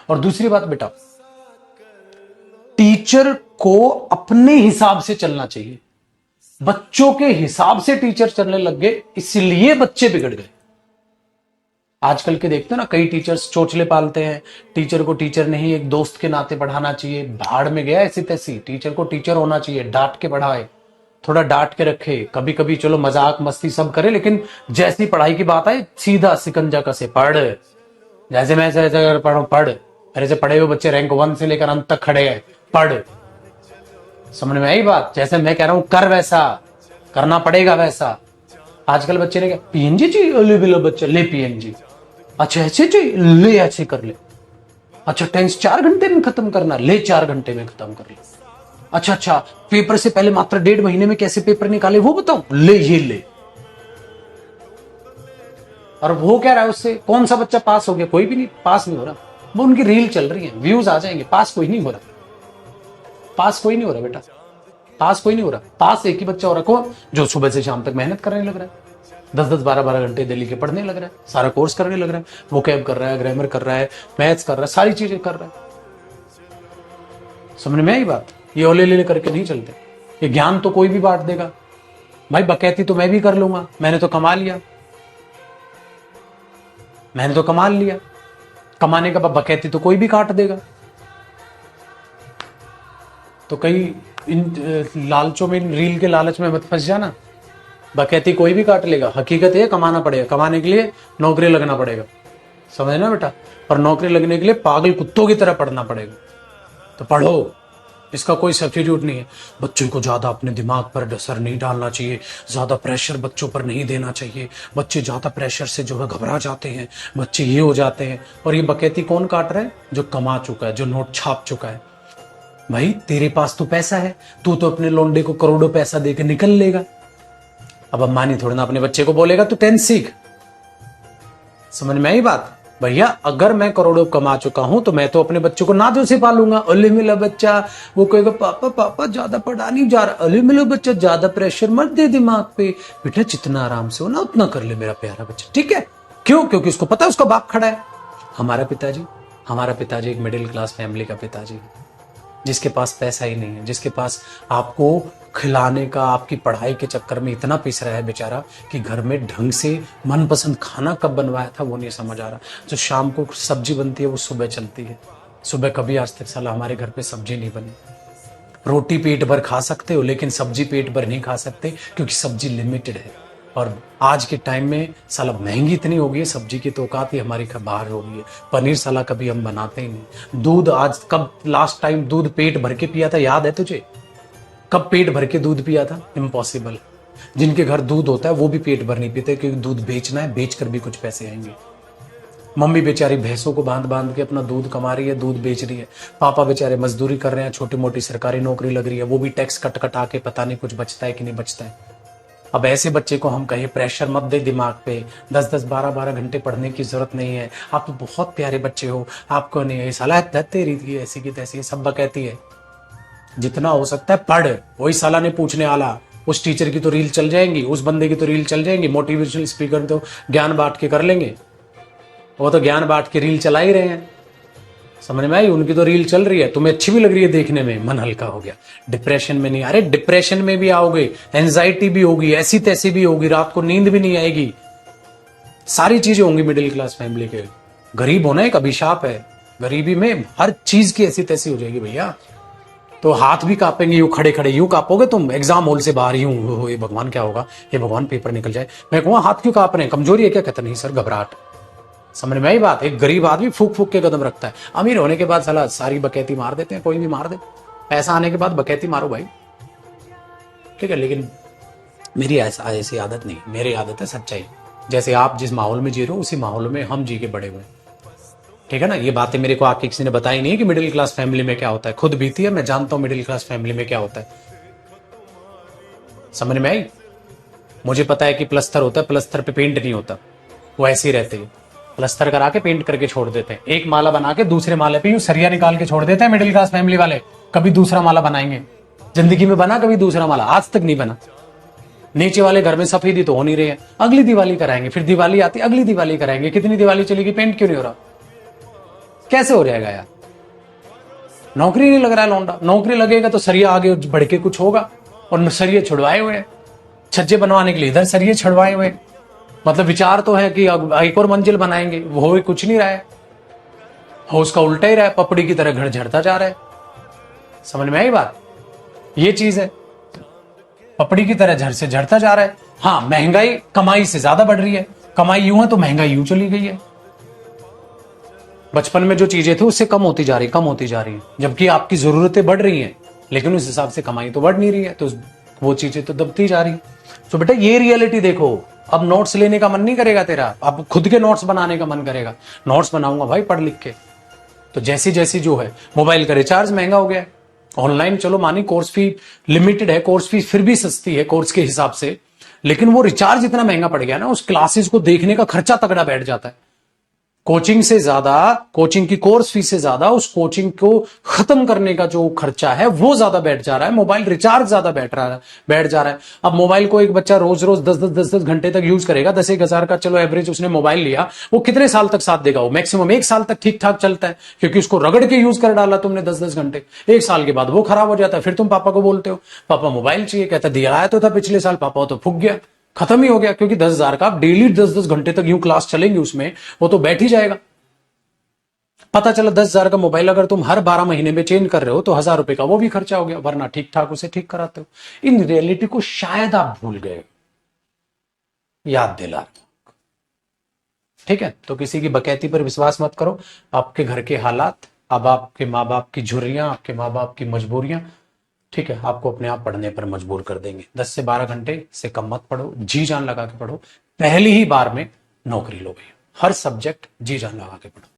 और दूसरी बात बेटा, टीचर को अपने हिसाब से चलना चाहिए। बच्चों के हिसाब से टीचर चलने लग गए, इसलिए बच्चे बिगड़ गए। आजकल के देखते हो ना, कई टीचर्स चोचले पालते हैं, टीचर को टीचर नहीं एक दोस्त के नाते पढ़ाना चाहिए। भाड़ में गया ऐसी तैसी, टीचर को टीचर होना चाहिए, डांट के पढ़ाए, थोड़ा डांट के रखे, कभी कभी चलो मजाक मस्ती सब करे, लेकिन जैसी पढ़ाई की बात आए सीधा सिकंजा कसे पढ़, जैसे मैं ऐसे पढ़। मेरे से पढ़े हुए बच्चे रैंक 1 से लेकर अंत तक खड़े हैं, पढ़। समझ में आई बात? जैसे मैं कह रहा हूं कर वैसा, करना पड़ेगा वैसा। आजकल बच्चे ने क्या, पीएनजी चाहिए, अले बिलो बच्चा ले पीएनजी, अच्छा ऐसे चाहिए ले ऐसे कर ले, अच्छा टेंस 4 घंटे में खत्म करना, ले 4 घंटे में खत्म कर ले, अच्छा पेपर से पहले मात्र 1.5 महीने में कैसे पेपर निकाले वो बताऊं, ले ये ले। और वो कह रहा है उससे कौन सा बच्चा पास हो गया? कोई भी नहीं पास नहीं हो रहा। वो उनकी रील चल रही है, व्यूज आ जाएंगे, पास कोई नहीं हो रहा। पास कोई नहीं हो रहा बेटा, पास कोई नहीं हो रहा। पास एक ही बच्चा हो रहा, कौन? जो सुबह से शाम तक मेहनत करने लग रहा है, 10-10 12-12 घंटे दिल्ली के पढ़ने लग रहा है, सारा कोर्स करने लग रहा है, वोकैब कर रहा है, ग्रामर कर रहा है, मैथ्स कर रहा है, सारी चीजें कर रहा है। समझ में आई बात? ये ओले ले करके नहीं चलते। ये ज्ञान तो कोई भी बांट देगा भाई, बकैती तो मैं भी कर लूंगा, मैंने तो कमा लिया, मैंने तो कमा लिया। कमाने का बकैती तो कोई भी काट देगा। तो कई इन लालचों में, इन रील के लालच में मत फंस जाना। बकैती कोई भी काट लेगा, हकीकत है कमाना पड़ेगा, कमाने के लिए नौकरी लगना पड़ेगा, समझना बेटा। और नौकरी लगने के लिए पागल कुत्तों की तरह पढ़ना पड़ेगा। तो पढ़ो, इसका कोई सब्स्टिट्यूट नहीं है। बच्चों को ज्यादा अपने दिमाग पर असर नहीं डालना चाहिए, ज्यादा प्रेशर बच्चों पर नहीं देना चाहिए। बच्चे ज्यादा प्रेशर से जो है घबरा जाते हैं, बच्चे ये हो जाते हैं। और ये बकैती कौन काट रहा है? जो कमा चुका है, जो नोट छाप चुका है। भाई तेरे पास तो पैसा है, तू तो अपने लौंडे को करोड़ों पैसा देकर निकल लेगा। अब अम्बानी थोड़ा ना अपने बच्चे को बोलेगा तू 10 सीख। समझ में आई बात? भैया अगर मैं करोड़ों कमा चुका हूं तो मैं तो अपने बच्चों को नादों से पालूंगा। अले मिला बच्चा, वो कहेगा पापा पापा ज्यादा पढ़ा नहीं जा रहा, अले मिला बच्चा ज्यादा प्रेशर मत दे दिमाग पे, बेटा जितना आराम से हो ना उतना कर ले मेरा प्यारा बच्चा, ठीक है? क्यों? क्योंकि उसको पता है उसका बाप खड़ा है। हमारा पिताजी एक मिडिल क्लास फैमिली का पिताजी है, जिसके पास पैसा ही नहीं है, जिसके पास आपको खिलाने का, आपकी पढ़ाई के चक्कर में इतना पिस रहा है बेचारा कि घर में ढंग से मनपसंद खाना कब बनवाया था वो नहीं समझ आ रहा। जो शाम को सब्जी बनती है वो सुबह चलती है, सुबह कभी आज तक साला हमारे घर पे सब्जी नहीं बनी। रोटी पेट भर खा सकते हो लेकिन सब्जी पेट भर नहीं खा सकते, क्योंकि सब्जी लिमिटेड है। और आज के टाइम में साला महंगी इतनी हो गई है, सब्जी की तो औकात ही हमारी बाहर हो गई है। पनीर साला कभी हम बनाते ही नहीं। दूध, आज कब लास्ट टाइम दूध पेट भर के पिया था, याद है तुझे? कब पेट भर के दूध पिया था? इम्पॉसिबल। जिनके घर दूध होता है वो भी पेट भर नहीं पीते, क्योंकि दूध बेचना है, बेच कर भी कुछ पैसे आएंगे। मम्मी बेचारी भैंसों को बांध बांध के अपना दूध कमा रही है, दूध बेच रही है। पापा बेचारे मजदूरी कर रहे हैं, छोटी मोटी सरकारी नौकरी लग रही है, वो भी टैक्स कट कटा के पता नहीं कुछ बचता है कि नहीं बचता है। अब ऐसे बच्चे को हम कहें प्रेशर मत दे दिमाग पे, 10-10 12-12 घंटे पढ़ने की जरूरत नहीं है, आप तो बहुत प्यारे बच्चे हो, आपको नहीं है सलाह तेरी थी ऐसी की तैसी, सब बकैती है। जितना हो सकता है पढ़। वही साला ने पूछने आला, उस टीचर की तो रील चल जाएंगी, उस बंदे की तो रील चल जाएंगी, मोटिवेशनल स्पीकर तो ज्ञान बांट के कर लेंगे, वो तो ज्ञान बांट के रील चला ही रहे हैं। समझ में आई? उनकी तो रील चल रही है, तुम्हें अच्छी भी लग रही है देखने में, मन हल्का हो गया। डिप्रेशन में नहीं, अरे डिप्रेशन में भी आओगे, एंजाइटी भी होगी, ऐसी तैसी भी होगी, रात को नींद भी नहीं आएगी, सारी चीजें होंगी मिडिल क्लास फैमिली के। गरीब होना एक अभिशाप है, गरीबी में हर चीज की ऐसी तैसी हो जाएगी भैया। तो हाथ भी कांपेंगे, यूं खड़े खड़े यूं कांपोगे तुम एग्जाम हॉल से बाहर, यूं ये भगवान क्या होगा, ये भगवान पेपर निकल जाए। मैं कहूँगा हाथ क्यों कांप रहे हैं, कमजोरी है क्या? कहता नहीं सर घबराहट। समझ में आई बात? एक गरीब आदमी फूक फूक के कदम रखता है, अमीर होने के बाद साला सारी बकैती मार देते हैं, कोई भी मार दे। पैसा आने के बाद बकैती मारो भाई, ठीक है? लेकिन मेरी ऐसी आदत नहीं, मेरी आदत है सच्चाई। जैसे आप जिस माहौल में जी रहे हो उसी माहौल में हम जी के बड़े हुए, ठीक है ना? ये बातें मेरे को आके किसी ने बताई नहीं है कि मिडिल क्लास फैमिली में क्या होता है, खुद बीती है, मैं जानता हूं मिडिल क्लास फैमिली में क्या होता है। समझ में आई? मुझे पता है कि प्लस्तर होता है, प्लस्तर पे पेंट नहीं होता, वो ऐसे ही रहते हैं, प्लस्तर करा के पेंट करके छोड़ देते हैं। एक माला बना के दूसरे माले पे यूं सरिया निकाल के छोड़ देते हैं मिडिल क्लास फैमिली वाले। कभी दूसरा माला बनाएंगे? जिंदगी में बना कभी दूसरा माला? आज तक नहीं बना। नीचे वाले घर में सफेदी तो हो नहीं रही है, अगली दिवाली कराएंगे, फिर दिवाली आती अगली दिवाली कराएंगे, कितनी दिवाली चलेगी, पेंट क्यों नहीं हो रहा? कैसे हो जाएगा यार? नौकरी नहीं लग रहा है लौंडा, नौकरी लगेगा तो सरिया आगे बढ़ के कुछ होगा, और सरिये छुड़वाए हुए हैं, छज्जे बनवाने के लिए इधर सरिये छुड़वाए हुए हैं। मतलब विचार तो है कि अब एक और मंजिल बनाएंगे, वो हो कुछ नहीं रहा है, हो उसका उल्टा ही रहा है, पपड़ी की तरह घर झड़ता जा रहा है। समझ में आई बात? ये चीज है, पपड़ी की तरह झड़ से झड़ता जा रहा है। हाँ, महंगाई कमाई से ज्यादा बढ़ रही है, कमाई यूं है तो महंगाई यूं चली गई है। बचपन में जो चीजें थी उससे कम होती जा रही, कम होती जा रही है, जबकि आपकी जरूरतें बढ़ रही हैं, लेकिन उस हिसाब से कमाई तो बढ़ नहीं रही है, तो वो चीजें तो दबती जा रही। तो बेटा ये रियलिटी देखो। अब नोट्स लेने का मन नहीं करेगा तेरा, अब खुद के नोट्स बनाने का मन करेगा। नोट्स बनाऊंगा भाई पढ़ लिख के। तो जैसी जैसी जो है, मोबाइल का रिचार्ज महंगा हो गया है, ऑनलाइन चलो मानी कोर्स फी लिमिटेड है, कोर्स फी फिर भी सस्ती है कोर्स के हिसाब से, लेकिन वो रिचार्ज इतना महंगा पड़ गया ना, उस क्लासेस को देखने का खर्चा तगड़ा बैठ जाता है। कोचिंग से ज्यादा, कोचिंग की कोर्स फीस से ज्यादा उस कोचिंग को खत्म करने का जो खर्चा है वो ज्यादा बैठ जा रहा है, मोबाइल रिचार्ज ज्यादा बैठ जा रहा है। अब मोबाइल को एक बच्चा रोज रोज 10 घंटे तक यूज करेगा, 10,000 का चलो एवरेज उसने मोबाइल लिया, वो कितने साल तक साथ देगा? वो मैक्सिमम 1 साल तक ठीक ठाक चलता है, क्योंकि उसको रगड़ के यूज कर डाला तुमने 10 घंटे। 1 साल के बाद वो खराब हो जाता है, फिर तुम पापा को बोलते हो पापा मोबाइल चाहिए, कहता दिया आया तो था पिछले साल, पापा तो फूक गया, खत्म ही हो गया। क्योंकि 10,000 का आप डेली 10 घंटे तक यूं क्लास चलेंगे उसमें, वो तो बैठ ही जाएगा। पता चला 10,000 का मोबाइल अगर तुम हर 12 महीने में चेंज कर रहे हो तो 1,000 रुपए का वो भी खर्चा हो गया, वरना ठीक ठाक उसे ठीक कराते हो। इन रियलिटी को शायद आप भूल गए, याद दिला। ठीक है, तो किसी की बकैती पर विश्वास मत करो। आपके घर के हालात, अब आपके माँ बाप की झुर्रियां, आपके माँ बाप की मजबूरियां, ठीक है, आपको अपने आप पढ़ने पर मजबूर कर देंगे। 10 से 12 घंटे से कम मत पढ़ो, जी जान लगा के पढ़ो। पहली ही बार में नौकरी लो भैया, हर सब्जेक्ट जी जान लगा के पढ़ो।